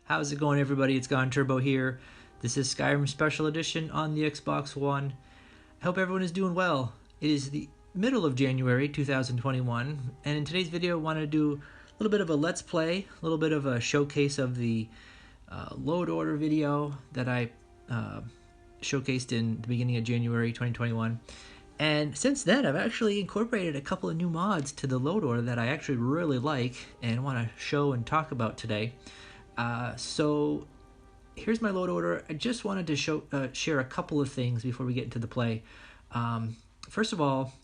How's it going, everybody? It's Gone Turbo here. This is Skyrim Special Edition on the Xbox One. I hope everyone is doing well. It is the middle of January 2021, and in today's video I want to do a little bit of a let's play, a little bit of a showcase of the load order video that I showcased in the beginning of January 2021. And since then, I've actually incorporated a couple of new mods to the load order that I actually really like and want to show and talk about today. So here's my load order. I just wanted to share a couple of things before we get into the play. First of all,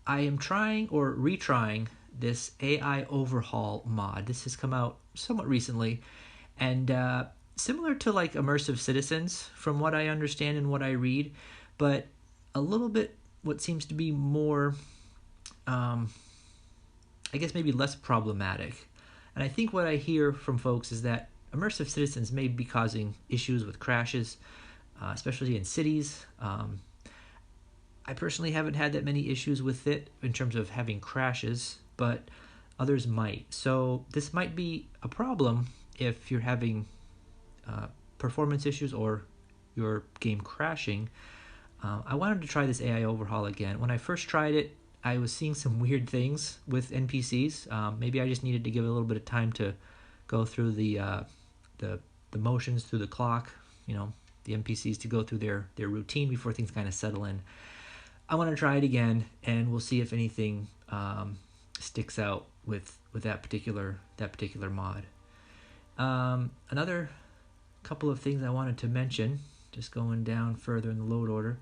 I am trying or retrying this AI overhaul mod. This has come out somewhat recently, and similar to like Immersive Citizens from what I understand and what I read, but a little bit what seems to be more, I guess maybe less problematic. And I think what I hear from folks is that Immersive Citizens may be causing issues with crashes, especially in cities. I personally haven't had that many issues with it in terms of having crashes, but others might. So this might be a problem if you're having performance issues or your game crashing. I wanted to try this AI overhaul again. When I first tried it, I was seeing some weird things with NPCs. Maybe I just needed to give it a little bit of time to go through the motions through the clock, the NPCs to go through their routine before things kind of settle in. I want to try it again, and we'll see if anything sticks out with that particular mod. Another couple of things I wanted to mention, just going down further in the load order.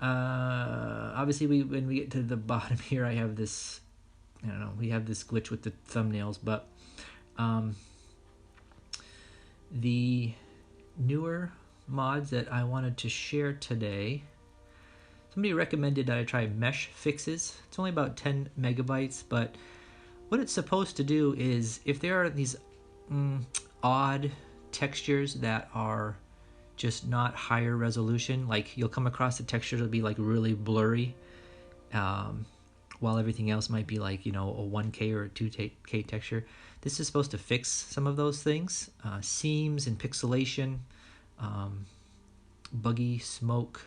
Obviously, when we get to the bottom here, I have this, we have this glitch with the thumbnails, but the newer mods that I wanted to share today, somebody recommended that I try mesh fixes. It's only about 10 megabytes, but what it's supposed to do is if there are these odd textures that are just not higher resolution, like you'll come across the texture that'll be like really blurry, while everything else might be like, a 1K or a 2K texture. This is supposed to fix some of those things, seams and pixelation, buggy smoke,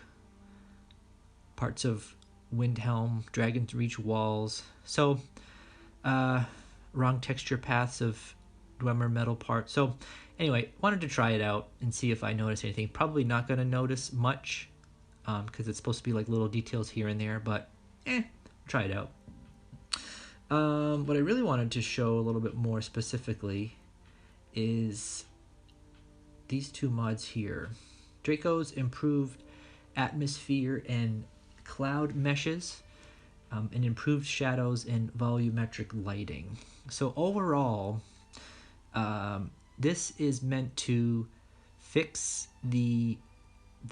parts of Windhelm, Dragon's Reach walls. So wrong texture paths of Dwemer metal parts. So anyway, wanted to try it out and see if I notice anything. Probably not going to notice much because it's supposed to be like little details here and there, but try it out. What I really wanted to show a little bit more specifically is these two mods here. Draco's improved atmosphere and cloud meshes, and improved shadows and volumetric lighting. So overall, this is meant to fix the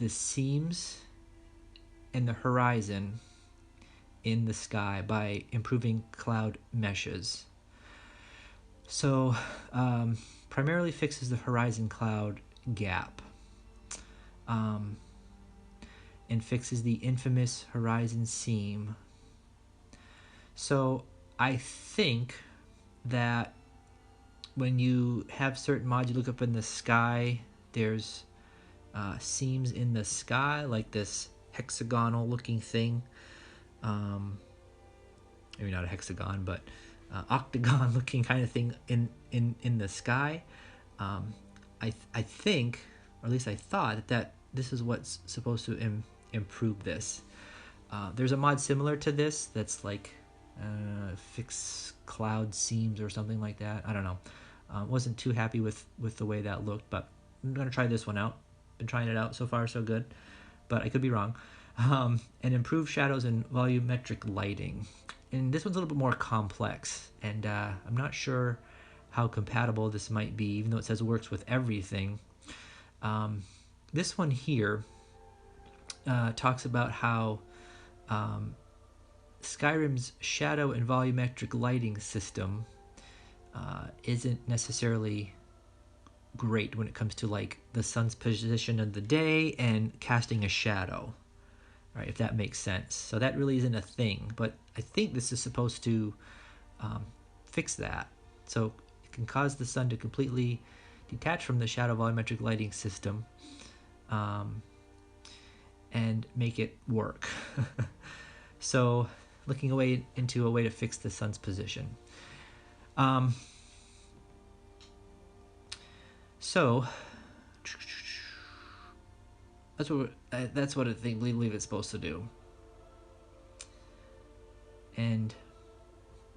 seams and the horizon in the sky by improving cloud meshes. So primarily fixes the horizon cloud gap, and fixes the infamous horizon seam. So I think that when you have certain mods, you look up in the sky, there's seams in the sky, like this hexagonal looking thing. Maybe not a hexagon, but octagon looking kind of thing in the sky. I think, or at least I thought, that this is what's supposed to improve this. There's a mod similar to this that's like fix cloud seams or something like that. I don't know. Wasn't too happy with the way that looked, but I'm gonna try this one out. Been trying it out so far, so good, but I could be wrong. And improve shadows and volumetric lighting. And this one's a little bit more complex, and I'm not sure how compatible this might be, even though it says it works with everything. This one here talks about how Skyrim's shadow and volumetric lighting system isn't necessarily great when it comes to like the sun's position of the day and casting a shadow, right? If that makes sense. So that really isn't a thing, but I think this is supposed to fix that. So it can cause the sun to completely detach from the shadow volumetric lighting system and make it work. So looking into a way to fix the sun's position. So that's what I believe it's supposed to do, and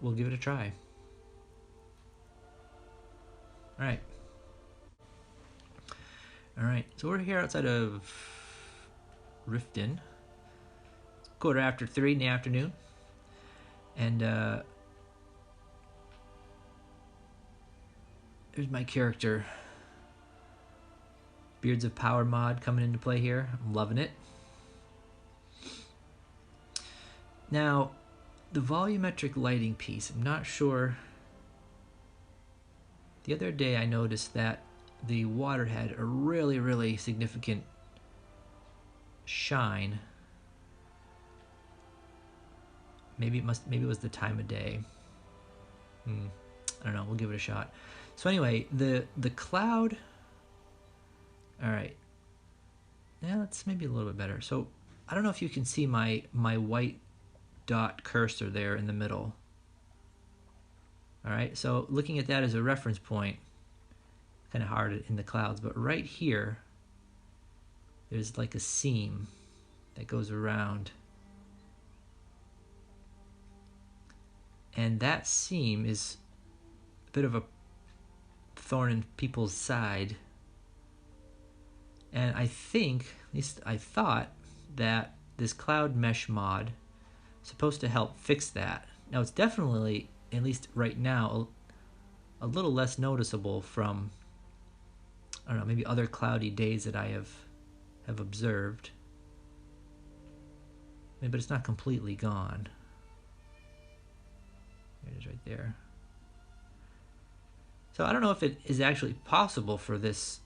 we'll give it a try. All right. So we're here outside of Rifton. It's 3:15 in the afternoon, and there's my character. Beards of Power mod coming into play here. I'm loving it. Now, the volumetric lighting piece, I'm not sure. The other day I noticed that the water had a really, really significant shine. Maybe it was the time of day. I don't know, we'll give it a shot. So anyway, the cloud. All right. Yeah, that's maybe a little bit better. So I don't know if you can see my white dot cursor there in the middle. All right, so looking at that as a reference point, kind of hard in the clouds, but right here, there's like a seam that goes around. And that seam is a bit of a thorn in people's side. And I think, at least I thought, that this cloud mesh mod is supposed to help fix that. Now it's definitely, at least right now, a little less noticeable from, I don't know, maybe other cloudy days that I have observed. But it's not completely gone. There it is right there. So I don't know if it is actually possible for this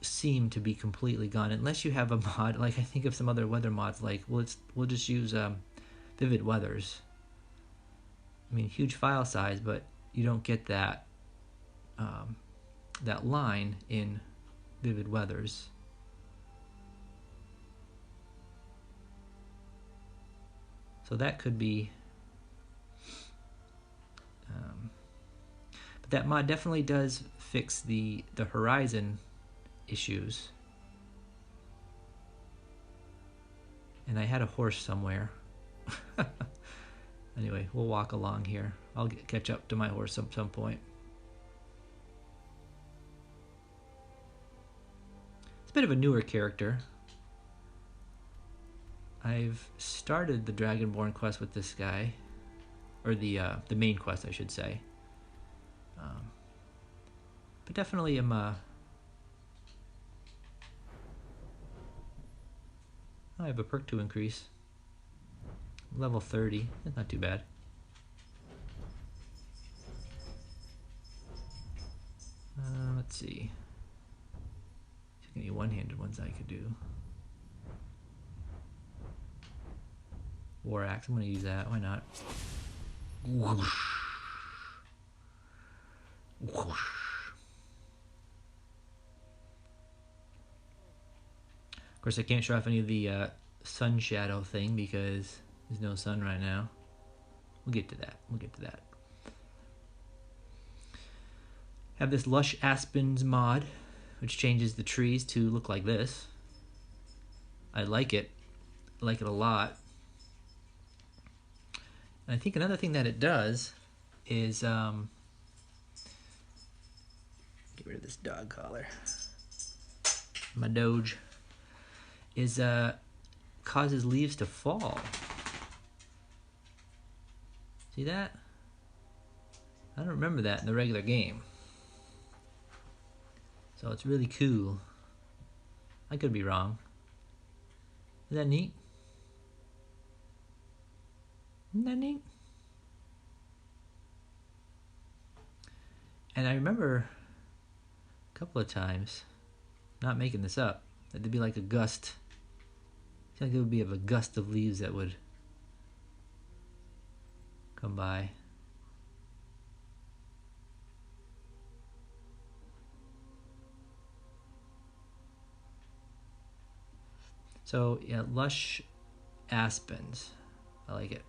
seem to be completely gone unless you have a mod like I think of some other weather mods, like we'll just use Vivid Weathers. I mean, huge file size, but you don't get that that line in Vivid Weathers. So that could be but that mod definitely does fix the horizon issues. And I had a horse somewhere. Anyway, we'll walk along here. I'll catch up to my horse at some point. It's a bit of a newer character. I've started the Dragonborn quest with this guy, or the main quest, I should say. But definitely am I have a perk to increase. Level 30. That's not too bad. Let's see. There's any one-handed ones I could do. War Axe. I'm going to use that. Why not? Whoosh. Whoosh. Of course, I can't show off any of the sun shadow thing because there's no sun right now. We'll get to that. Have this Lush Aspens mod, which changes the trees to look like this. I like it. I like it a lot. And I think another thing that it does is get rid of this dog collar. My Doge is causes leaves to fall. See that? I don't remember that in the regular game. So it's really cool. I could be wrong. Is that neat? Isn't that neat? And I remember a couple of times, not making this up, that there'd be like a gust. I feel like there would be a gust of leaves that would come by. So yeah, Lush Aspens. I like it.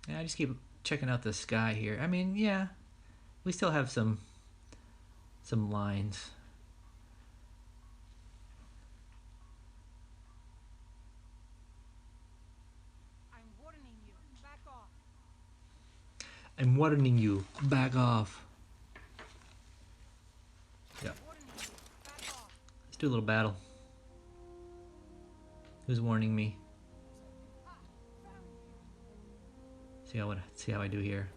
Yeah, I just keep checking out the sky here. I mean, yeah, we still have some lines. I'm warning you. Back off. I'm warning you. Back off. Yeah. Warning you. Back off. Let's do a little battle. Who's warning me? Ha! Found you. See how I do here.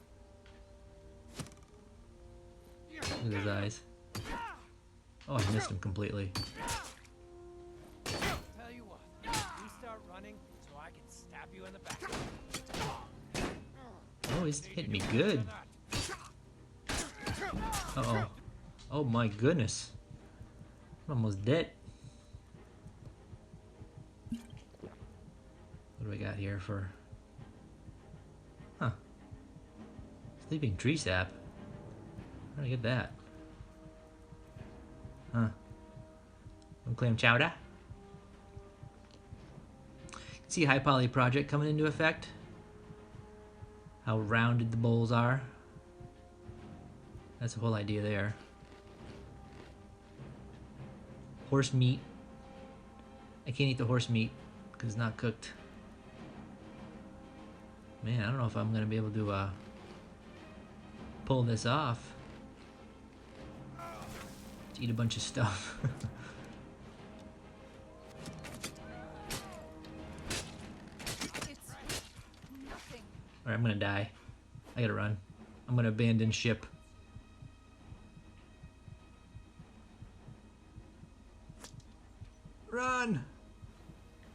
Look at his eyes. Oh, I missed him completely. Tell you what, we start running so I can stab you in the back. Oh, he's hitting me good. Uh-oh. Oh my goodness. I'm almost dead. What do we got here for... Huh. Sleeping tree sap. Where did I get that? Huh. Some clam chowder. See high poly project coming into effect. How rounded the bowls are. That's the whole idea there. Horse meat. I can't eat the horse meat because it's not cooked. Man, I don't know if I'm gonna be able to pull this off. To eat a bunch of stuff. It's nothing. Alright, I'm gonna die. I gotta run. I'm gonna abandon ship. Run!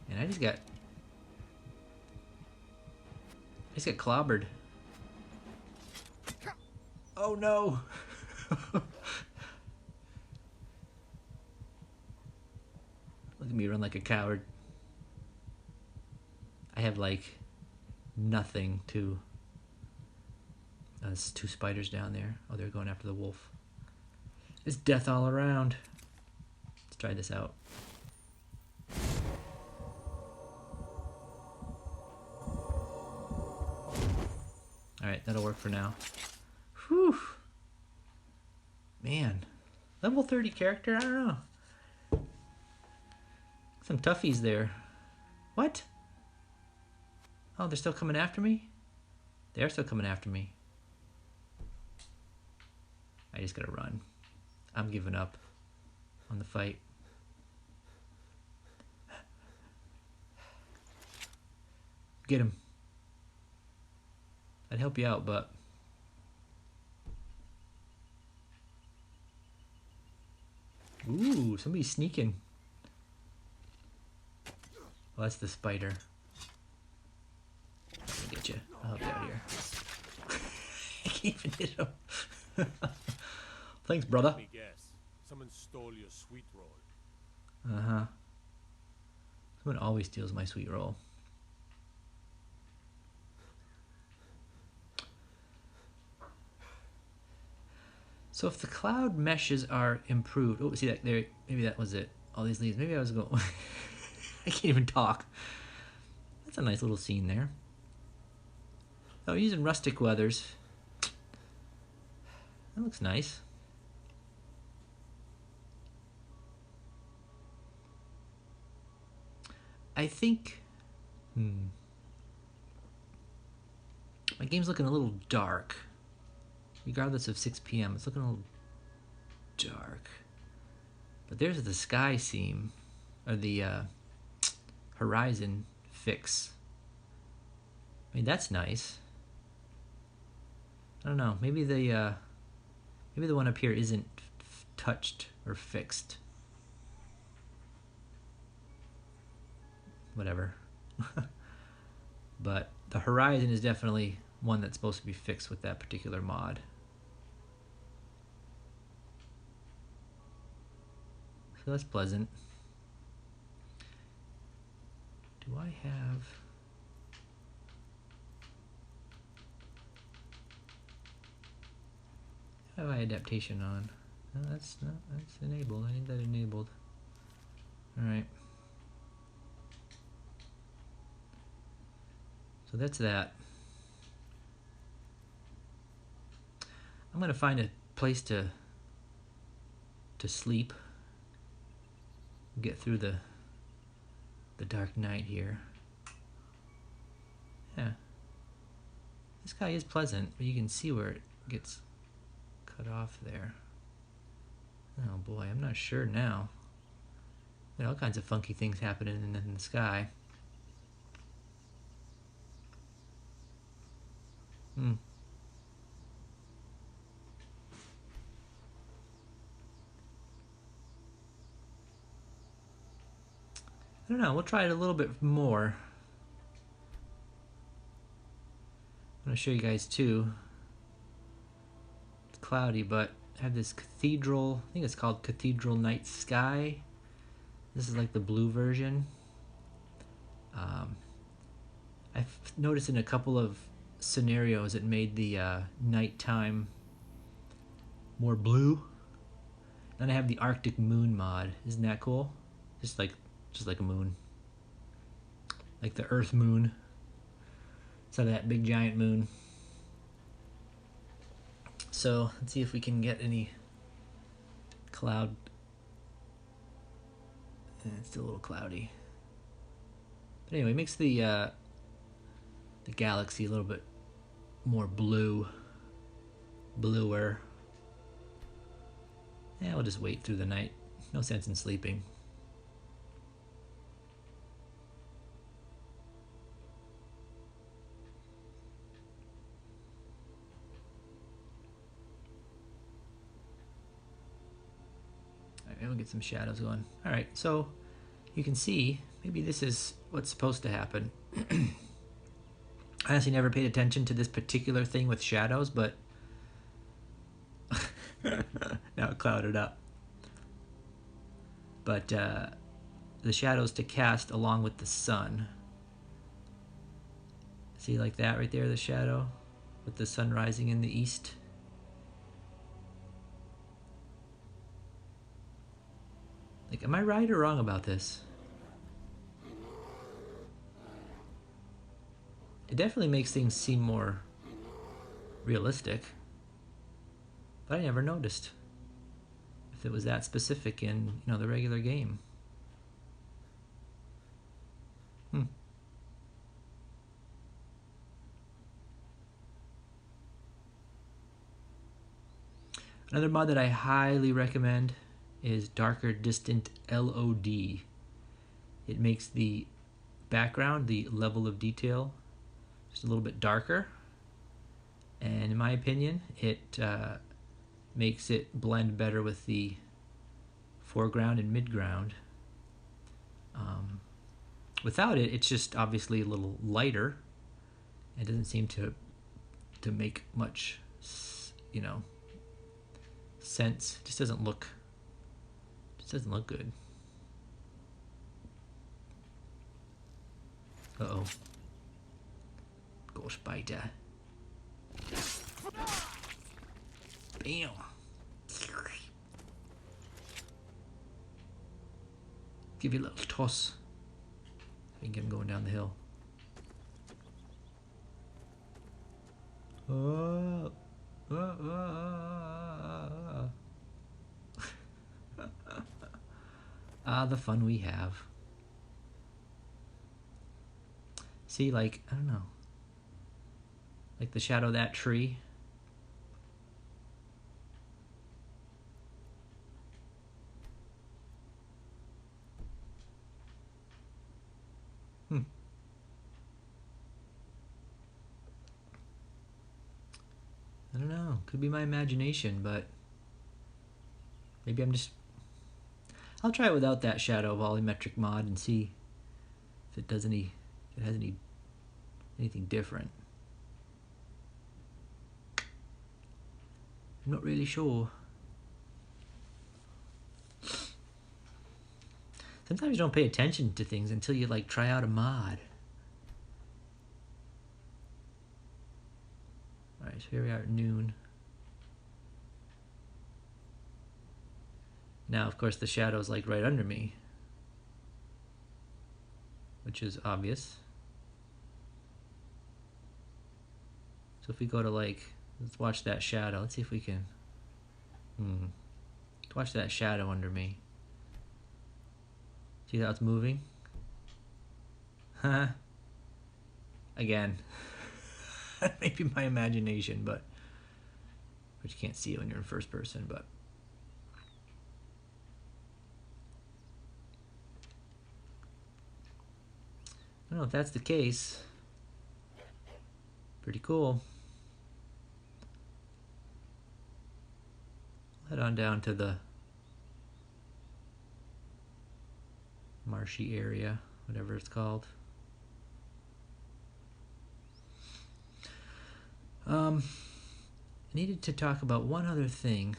And I just got clobbered. Oh no! Look at me run like a coward. I have like nothing to... there's 2 spiders down there. Oh, they're going after the wolf. It's death all around. Let's try this out. Alright, that'll work for now. Whew. Man. Level 30 character? I don't know. Some toughies there. What? Oh, they're still coming after me? They're still coming after me. I just gotta run. I'm giving up on the fight. Get him. I'd help you out, but... Ooh, somebody's sneaking. Oh, that's the spider. I'll get you. I'll help you out here. I can't even hit him. Thanks, brother. Let me guess. Someone stole your sweet roll. Uh-huh. Someone always steals my sweet roll. So if the cloud meshes are improved... Oh, see that there? Maybe that was it. All these leaves. Maybe I was going... I can't even talk. That's a nice little scene there. Oh, using rustic weathers. That looks nice. I think... My game's looking a little dark. Regardless of 6 p.m. It's looking a little dark. But there's the sky seam. Or the horizon fix. I mean, that's nice. I don't know. Maybe the one up here isn't touched or fixed. Whatever. But the horizon is definitely one that's supposed to be fixed with that particular mod. So that's pleasant. Do I have... have I adaptation on? No, that's enabled. I need that enabled. Alright. So that's that. I'm gonna find a place to sleep. Get through the dark night here. Yeah. This guy is pleasant, but you can see where it gets cut off there. Oh boy, I'm not sure now. There are all kinds of funky things happening in the sky. I don't know, we'll try it a little bit more. I'm going to show you guys too. It's cloudy, but I have this cathedral, I think it's called Cathedral Night Sky. This is like the blue version. I've noticed in a couple of scenarios it made the nighttime more blue. Then I have the Arctic Moon mod. Isn't that cool? Just like a moon. Like the Earth moon. Instead of that big giant moon. So let's see if we can get any cloud. It's still a little cloudy. But anyway, it makes the galaxy a little bit more bluer. Yeah, we'll just wait through the night. No sense in sleeping. Alright, we'll get some shadows going. Alright, so you can see, maybe this is what's supposed to happen. I honestly never paid attention to this particular thing with shadows, but now it clouded up. But the shadows to cast along with the sun. See, like that right there, the shadow with the sun rising in the east. Like, am I right or wrong about this? It definitely makes things seem more realistic. But I never noticed if it was that specific in, the regular game. Another mod that I highly recommend is Darker Distant LOD. It makes the background, the level of detail, just a little bit darker. And in my opinion, it makes it blend better with the foreground and midground. Without it, it's just obviously a little lighter. It doesn't seem to make much, sense. It just doesn't look good. Uh-oh. Go spider. Bam. Give you a little toss. I can get him going down the hill. Oh. The fun we have. See, like, I don't know. Like the shadow of that tree. I don't know. Could be my imagination, but maybe I'll try it without that shadow volumetric mod and see if it has anything different. I'm not really sure. Sometimes you don't pay attention to things until you try out a mod. Alright, so here we are at noon. Now, of course, the shadow's like right under me, which is obvious. So if we go to like, let's watch that shadow. Let's see if we can watch that shadow under me. See how it's moving? Huh? Again. Maybe my imagination, but you can't see it when you're in first person, but I don't know if that's the case. Pretty cool. Head on down to the marshy area, whatever it's called. I needed to talk about one other thing,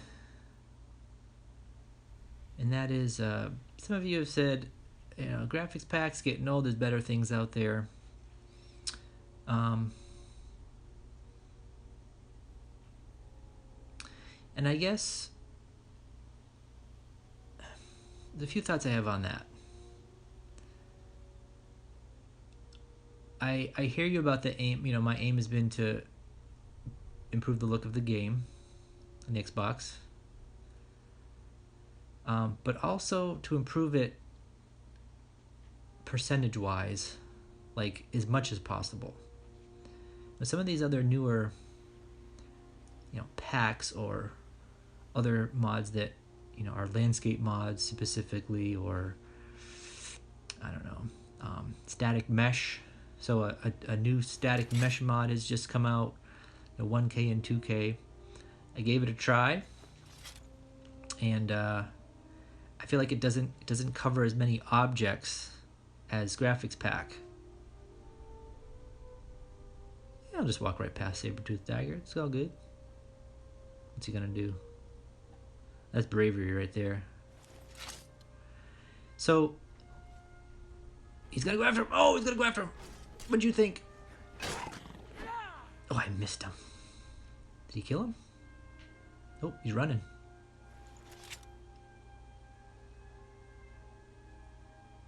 and that is some of you have said, you know, graphics packs getting old, there's better things out there. And I guess there's a few thoughts I have on that. I hear you about the aim. You know, my aim has been to improve the look of the game on the Xbox, but also to improve it percentage-wise, like as much as possible. But some of these other newer, you know, packs or other mods that, you know, are landscape mods specifically, or I don't know, static mesh. So a new static mesh mod has just come out, the 1K and 2K. I gave it a try, and I feel like it doesn't cover as many objects as graphics pack. Yeah, I'll just walk right past Saber-Tooth Dagger. It's all good. What's he gonna do? That's bravery right there. So he's gonna go after him. Oh, he's gonna go after him. What'd you think? Oh, I missed him. Did he kill him? Oh, he's running.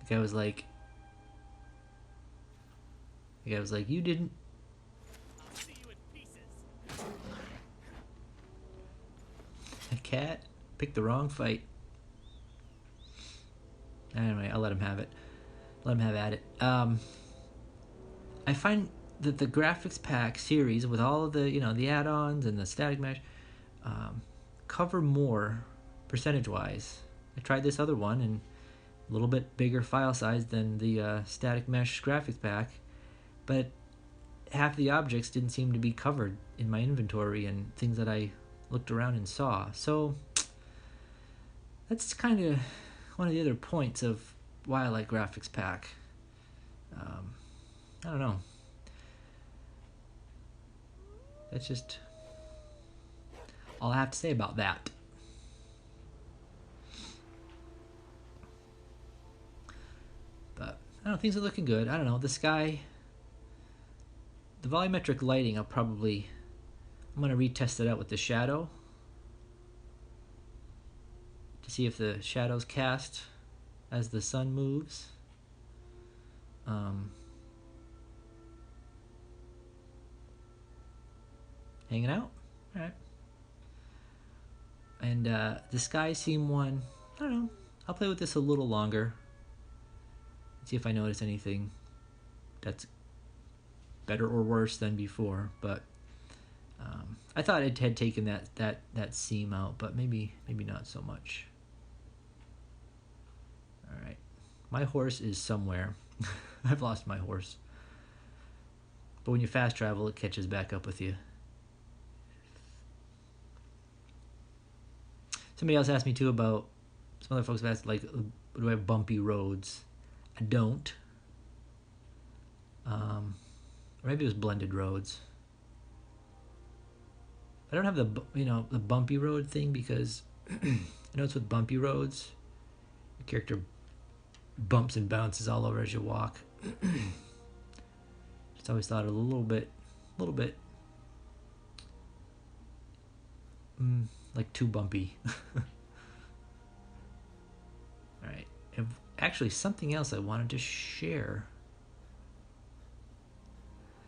The guy was like, you didn't. I'll see you in pieces. A cat picked the wrong fight. Anyway, I'll let him have it. Let him have at it. I find that the graphics pack series, with all of the, you know, the add-ons and the static mesh, cover more percentage-wise. I tried this other one, and a little bit bigger file size than the static mesh graphics pack, but half the objects didn't seem to be covered in my inventory and things that I looked around and saw. So that's kind of one of the other points of why I like graphics pack. I don't know. That's just all I have to say about that. But I don't know, things are looking good. I don't know, the sky, the volumetric lighting, I'm going to retest it out with the shadow to see if the shadows cast as the sun moves. Hanging out? Alright. And the sky seem one, I don't know, I'll play with this a little longer. See if I notice anything that's better or worse than before. But I thought it had taken that seam out, but maybe not so much. Alright. My horse is somewhere. I've lost my horse. But when you fast travel, it catches back up with you. Somebody else asked me too about, some other folks have asked, like, do I have bumpy roads? I don't. Or maybe it was blended roads. I don't have the bumpy road thing because I know it's with bumpy roads. The character bumps and bounces all over as you walk. Just always thought it a little bit like too bumpy. actually something else I wanted to share.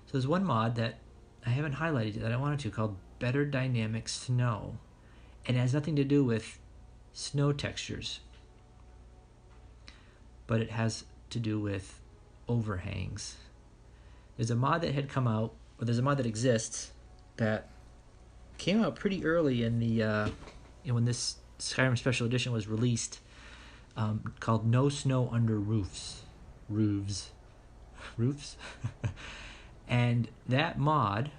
So there's one mod that I haven't highlighted that I wanted to, called Better Dynamic Snow. And it has nothing to do with snow textures, but it has to do with overhangs. There's a mod that had come out, or there's a mod that exists that came out pretty early in the when this Skyrim Special Edition was released, called No Snow Under Roofs. And that mod,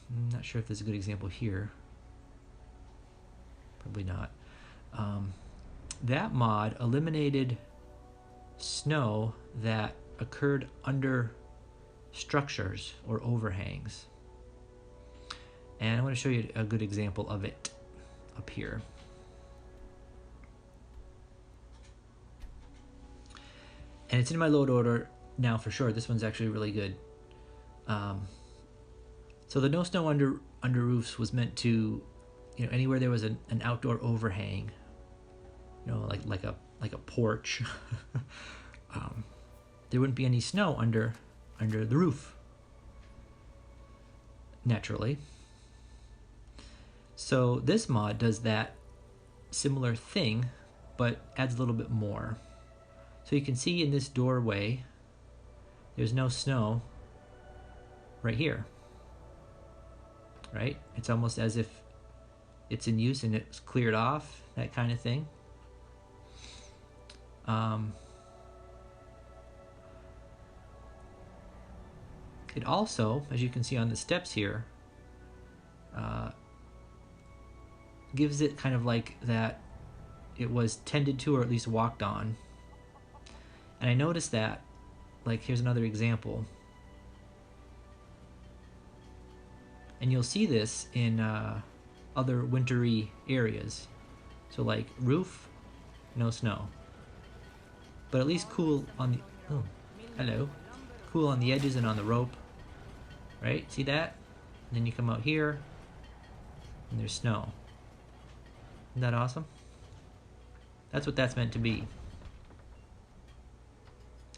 I'm not sure if there's a good example here. Probably not. That mod eliminated snow that occurred under structures or overhangs. And I'm going to show you a good example of it up here. And it's in my load order now for sure. This one's actually really good. So the No Snow Under Roofs was meant to, anywhere there was an outdoor overhang, like a porch, there wouldn't be any snow under the roof, naturally. So this mod does that similar thing, but adds a little bit more. So you can see in this doorway, there's no snow right here, right? It's almost as if it's in use and it's cleared off, that kind of thing. It also, as you can see on the steps here, gives it kind of like that it was tended to, or at least walked on. And I noticed that, like, here's another example. And you'll see this in other wintry areas. So like roof, no snow. But at least cool on the, cool on the edges and on the rope. Right, see that? And then you come out here, and there's snow. Isn't that awesome? That's what that's meant to be.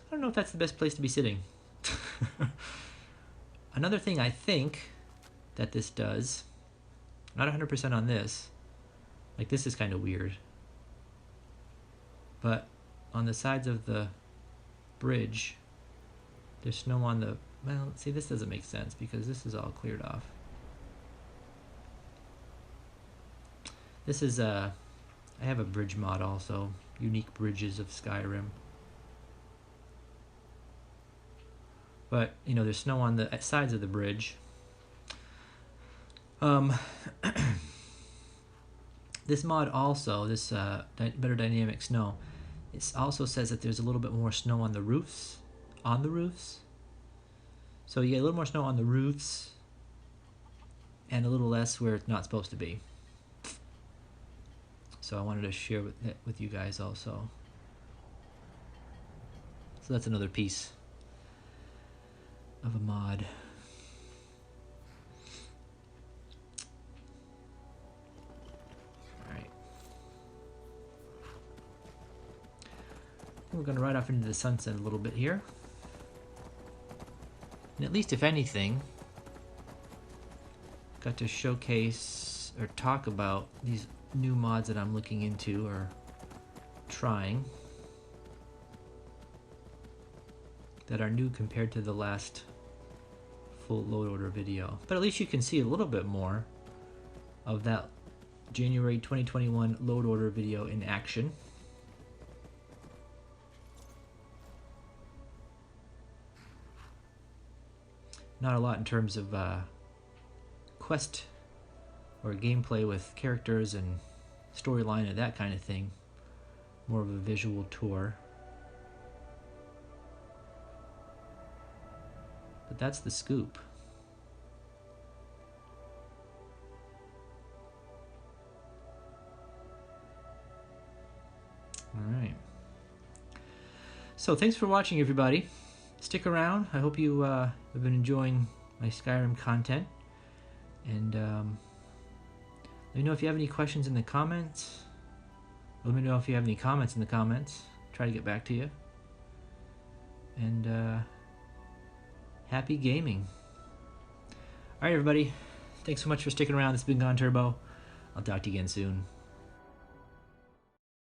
I don't know if that's the best place to be sitting. Another thing I think that this does, not 100% on this, like this is kind of weird, but on the sides of the bridge, there's snow on the, well, see, this doesn't make sense because this is all cleared off. This is I have a bridge mod also, Unique Bridges of Skyrim. But, there's snow on the sides of the bridge. This mod also, this Better Dynamic Snow, it also says that there's a little bit more snow on the roofs. So you get a little more snow on the roofs and a little less where it's not supposed to be. So I wanted to share with you guys also. So that's another piece of a mod. Alright. We're going to ride off into the sunset a little bit here. And at least, if anything, got to showcase or talk about these new mods that I'm looking into or trying that are new compared to the last full load order video. But at least you can see a little bit more of that January 2021 load order video in action. Not a lot in terms of quest or gameplay with characters and storyline and that kind of thing. More of a visual tour. But that's the scoop. Alright. So thanks for watching, everybody. Stick around. I hope you have been enjoying my Skyrim content. And let me know if you have any questions in the comments. Let me know if you have any comments in the comments. Try to get back to you. and happy gaming. Alright, everybody. Thanks so much for sticking around. This has been Gone Turbo. I'll talk to you again soon.